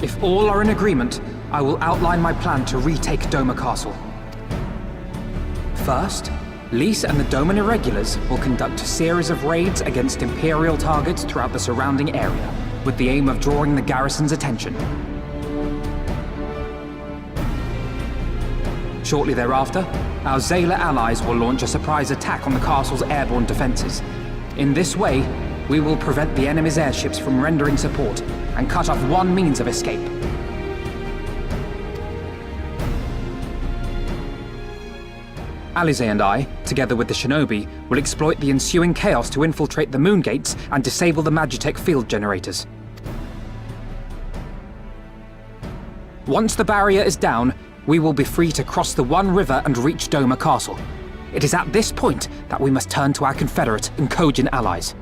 If all are in agreement, I will outline my plan to retake Doma Castle. First, Lys and the Doman Irregulars will conduct a series of raids against Imperial targets throughout the surrounding area, with the aim of drawing the garrison's attention. Shortly thereafter, our Zayla allies will launch a surprise attack on the castle's airborne defenses. In this way, we will prevent the enemy's airships from rendering support and cut off one means of escape. Alize and I, together with the Shinobi, will exploit the ensuing chaos to infiltrate the moon gates and disable the Magitech field generators. Once the barrier is down, we will be free to cross the One River and reach Doma Castle. It is at this point that we must turn to our Confederate and Kojin allies.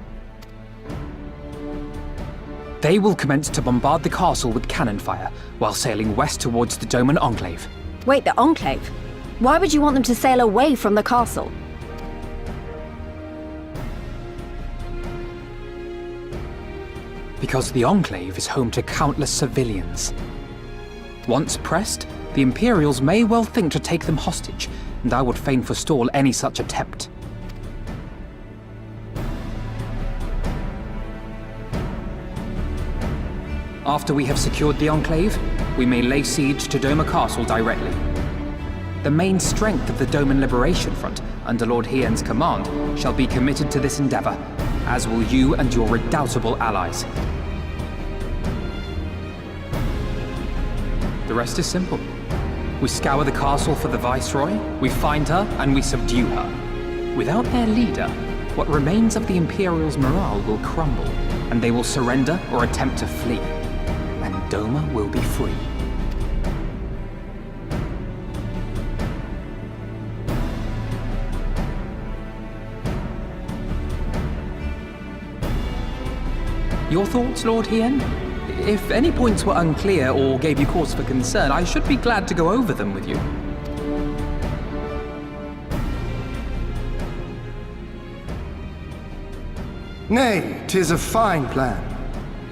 They will commence to bombard the castle with cannon fire, while sailing west towards the Doman Enclave. Wait, the Enclave? Why would you want them to sail away from the castle? Because the Enclave is home to countless civilians. Once pressed, the Imperials may well think to take them hostage, and I would fain forestall any such attempt. After we have secured the Enclave, we may lay siege to Doma Castle directly. The main strength of the Doman Liberation Front, under Lord Hien's command, shall be committed to this endeavor, as will you and your redoubtable allies. The rest is simple. We scour the castle for the Viceroy, we find her, and we subdue her. Without their leader, what remains of the Imperials' morale will crumble, and they will surrender or attempt to flee. And Doma will be free. Your thoughts, Lord Hien? If any points were unclear or gave you cause for concern, I should be glad to go over them with you. Nay, 'tis a fine plan.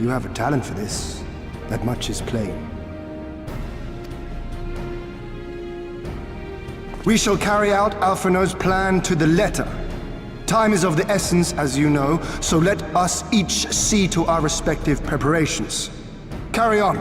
You have a talent for this. That much is plain. We shall carry out Alphino's plan to the letter. Time is of the essence, as you know, so let us each see to our respective preparations. Carry on.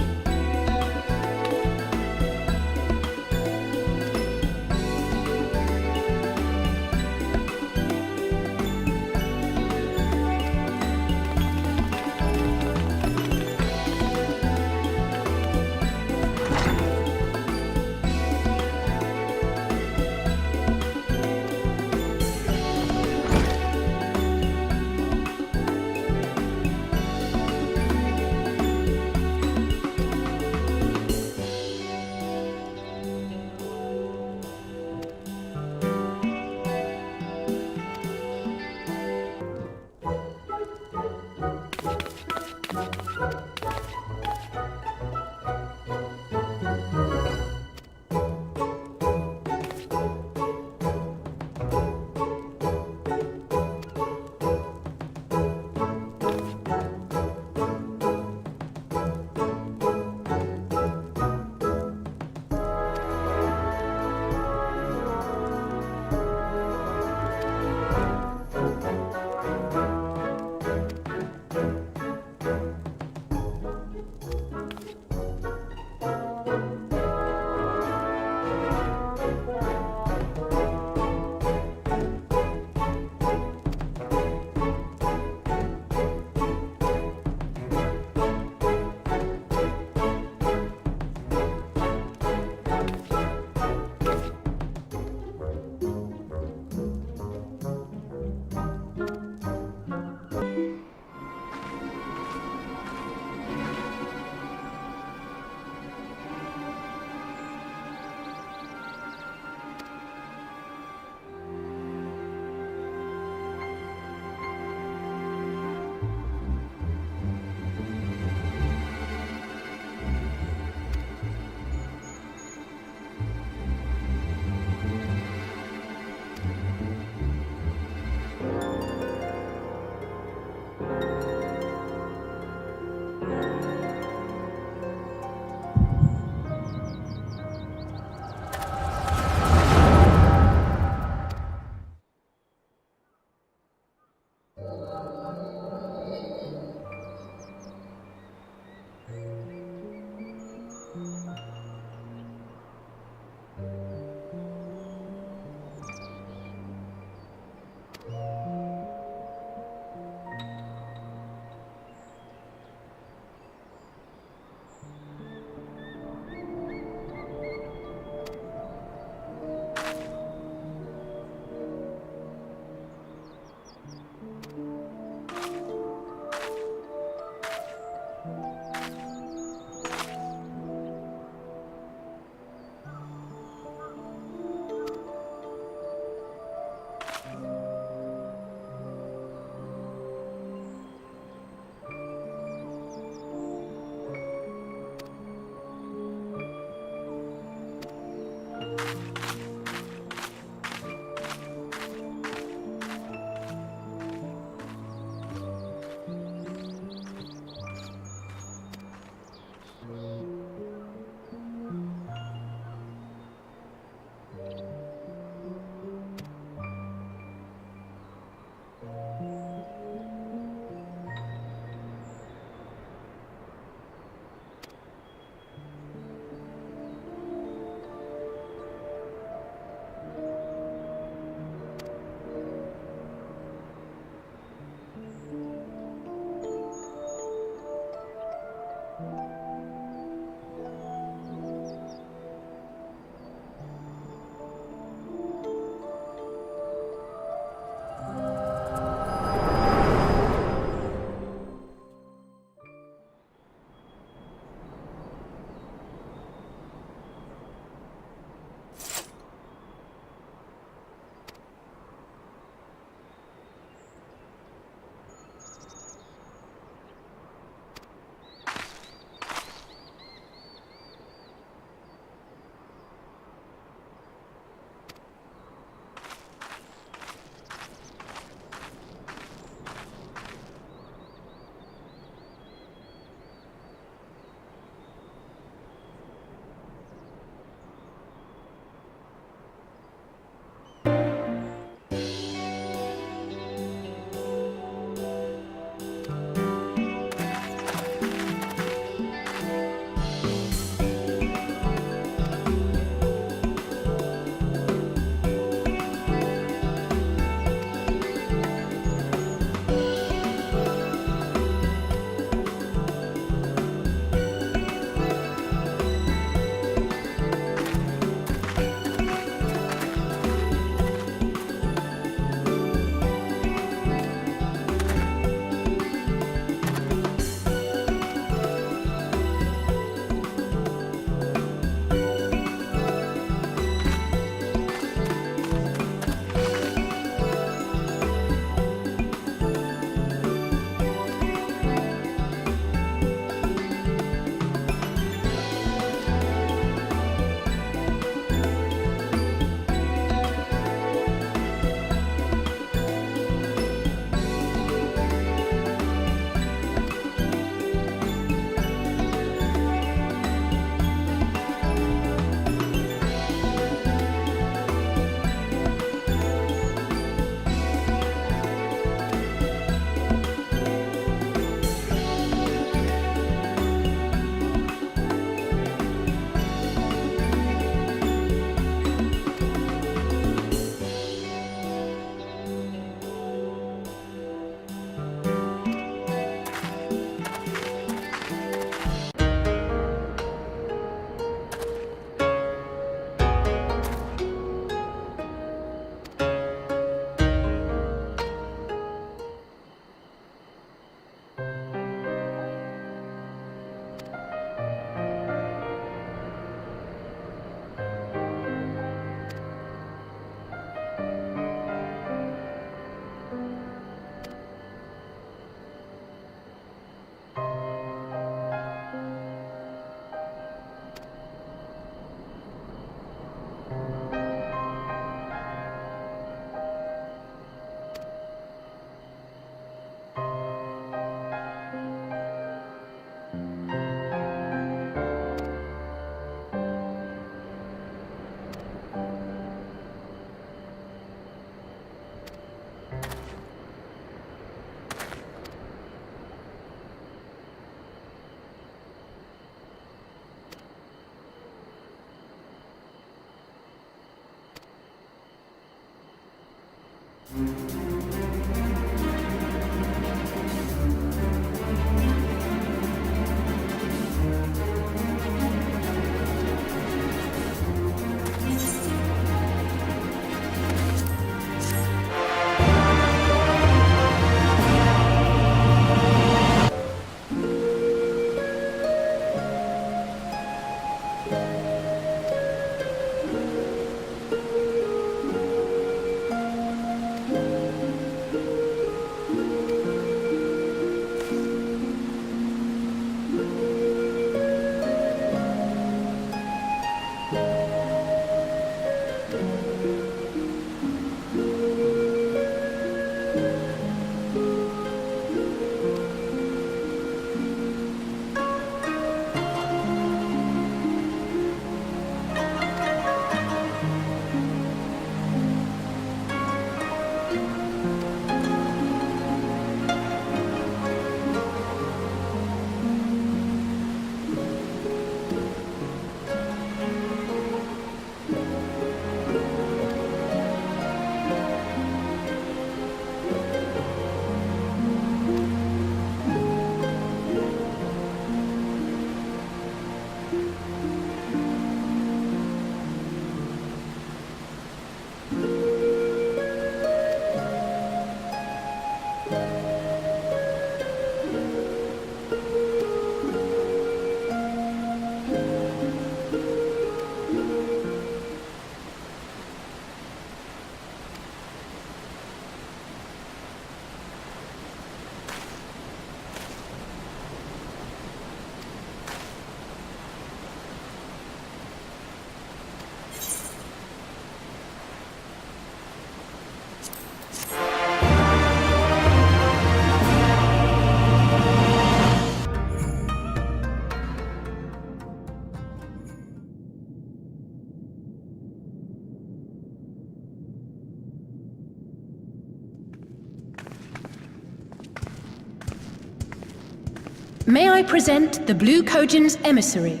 May I present the Blue Kojin's emissary?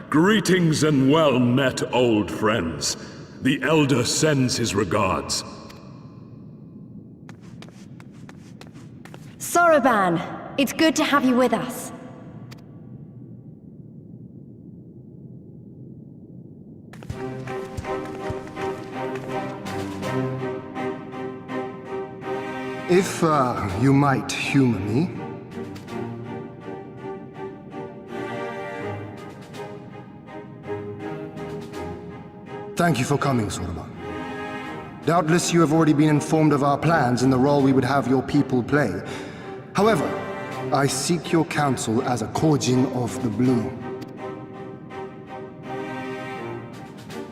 Greetings and well met, old friends. The Elder sends his regards. Soroban, it's good to have you with us. If, you might humor me. Thank you for coming, Soroban. Doubtless you have already been informed of our plans and the role we would have your people play. However, I seek your counsel as a Kojin of the Blue.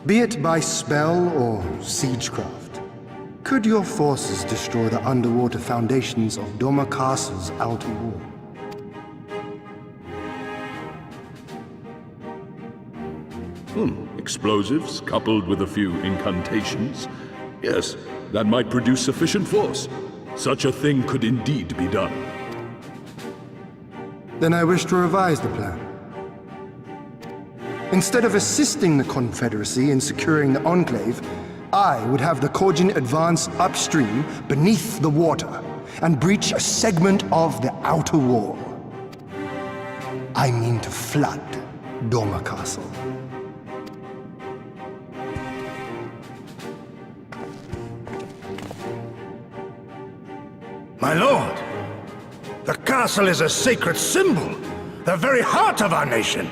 Be it by spell or siegecraft, could your forces destroy the underwater foundations of Doma Castle's outer wall? Explosives coupled with a few incantations. Yes, that might produce sufficient force. Such a thing could indeed be done. Then I wish to revise the plan. Instead of assisting the Confederacy in securing the Enclave, I would have the Kojin advance upstream beneath the water and breach a segment of the outer wall. I mean to flood Doma Castle. My lord, the castle is a sacred symbol, the very heart of our nation.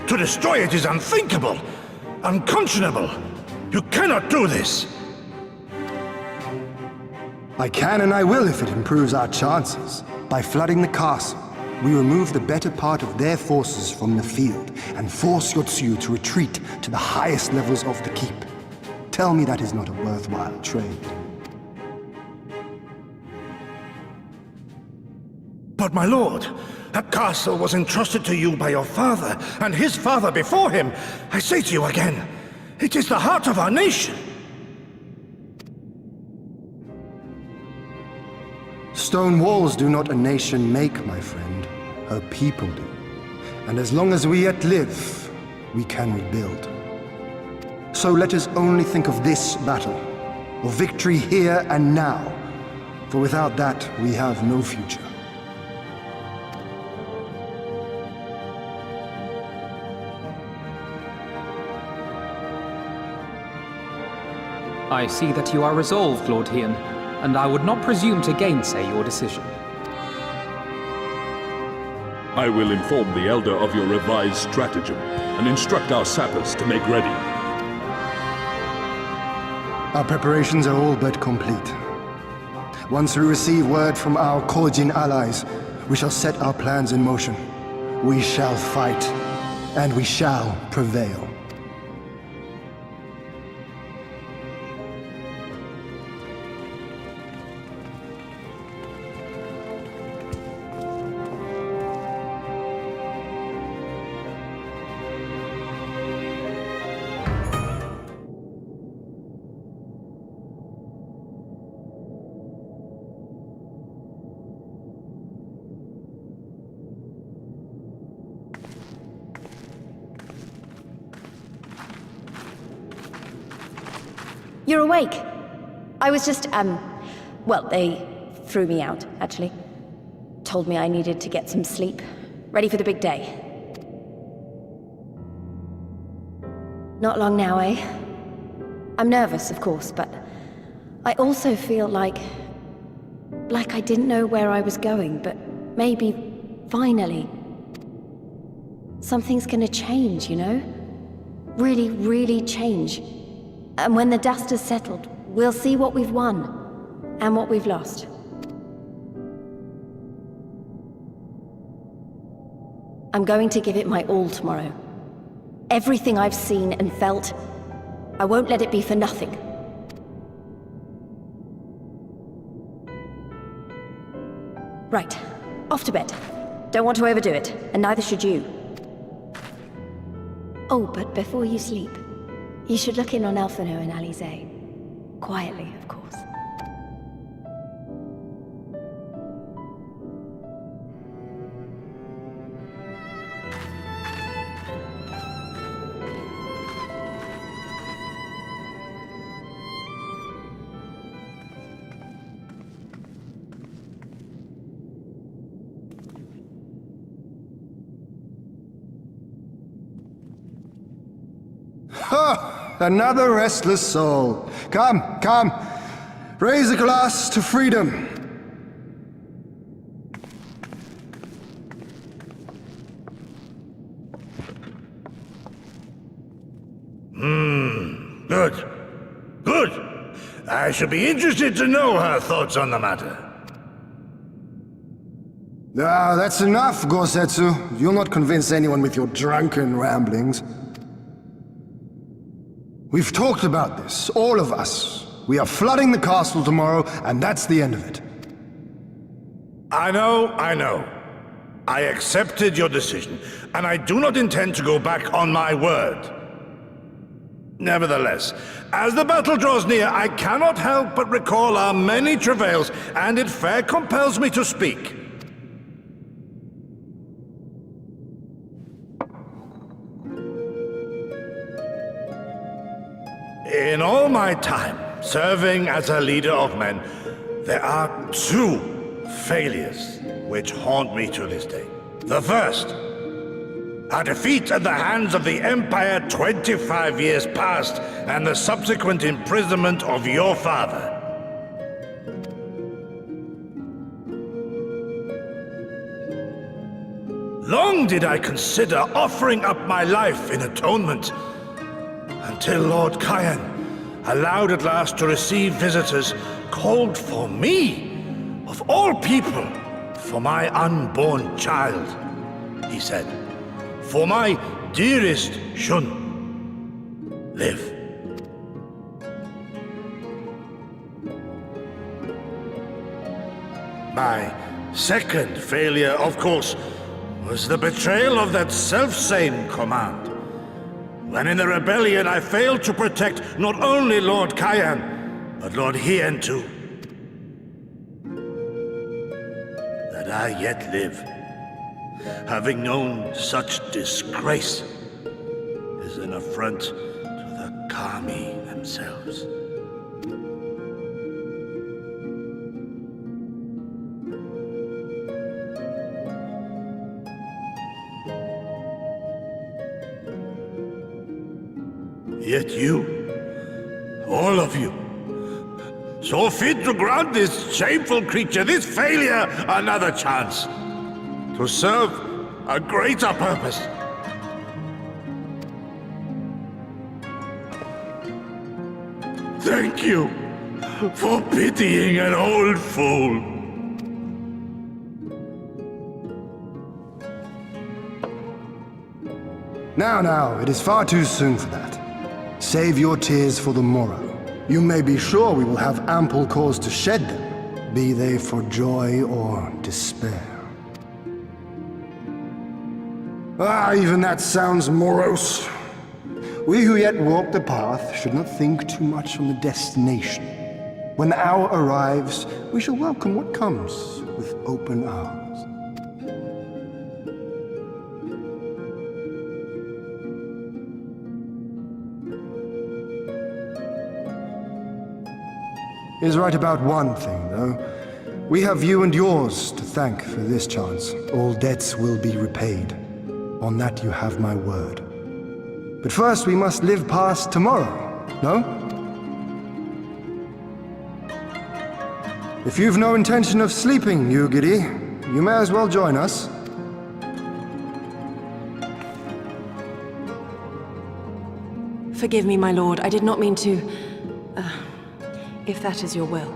To destroy it is unthinkable, unconscionable. You cannot do this. I can and I will if it improves our chances. By flooding the castle, we remove the better part of their forces from the field and force Yotsuyu to retreat to the highest levels of the keep. Tell me that is not a worthwhile trade. But my lord, that castle was entrusted to you by your father, and his father before him. I say to you again, it is the heart of our nation. Stone walls do not a nation make, my friend. Her people do. And as long as we yet live, we can rebuild. So let us only think of this battle, of victory here and now, for without that we have no future. I see that you are resolved, Lord Hien, and I would not presume to gainsay your decision. I will inform the Elder of your revised stratagem and instruct our sappers to make ready. Our preparations are all but complete. Once we receive word from our Kojin allies, we shall set our plans in motion. We shall fight, and we shall prevail. You're awake. I was just, well, they threw me out, actually. Told me I needed to get some sleep. Ready for the big day. Not long now, eh? I'm nervous, of course, but I also feel like I didn't know where I was going, but maybe, finally, something's gonna change, you know? Really, really change. And when the dust has settled, we'll see what we've won, and what we've lost. I'm going to give it my all tomorrow. Everything I've seen and felt, I won't let it be for nothing. Right, off to bed. Don't want to overdo it, and neither should you. Oh, but before you sleep, you should look in on Elfino and Alize. Quietly, of course. Another restless soul. Come, come. Raise a glass to freedom. Good. Good. I should be interested to know her thoughts on the matter. Ah, that's enough, Gosetsu. You'll not convince anyone with your drunken ramblings. We've talked about this, all of us. We are flooding the castle tomorrow, and that's the end of it. I know. I accepted your decision, and I do not intend to go back on my word. Nevertheless, as the battle draws near, I cannot help but recall our many travails, and it fair compels me to speak. In all my time serving as a leader of men, there are two failures which haunt me to this day. The first, a defeat at the hands of the Empire 25 years past, and the subsequent imprisonment of your father. Long did I consider offering up my life in atonement, until Lord Kyan, allowed at last to receive visitors, called for me, of all people, for my unborn child, he said. For my dearest Shun, live. My second failure, of course, was the betrayal of that self-same command. When in the rebellion I failed to protect not only Lord Kyan, but Lord Hien too. That I yet live, having known such disgrace, is an affront to the Kami themselves. Yet you, all of you, so fit to grant this shameful creature, this failure, another chance to serve a greater purpose. Thank you for pitying an old fool. Now, it is far too soon for that. Save your tears for the morrow. You may be sure we will have ample cause to shed them, be they for joy or despair. Even that sounds morose. We who yet walk the path should not think too much on the destination. When the hour arrives, we shall welcome what comes with open arms. Is right about one thing, though. We have you and yours to thank for this chance. All debts will be repaid. On that you have my word. But first we must live past tomorrow, no? If you've no intention of sleeping, Yugiri, you may as well join us. Forgive me, my lord. I did not mean to... if that is your will.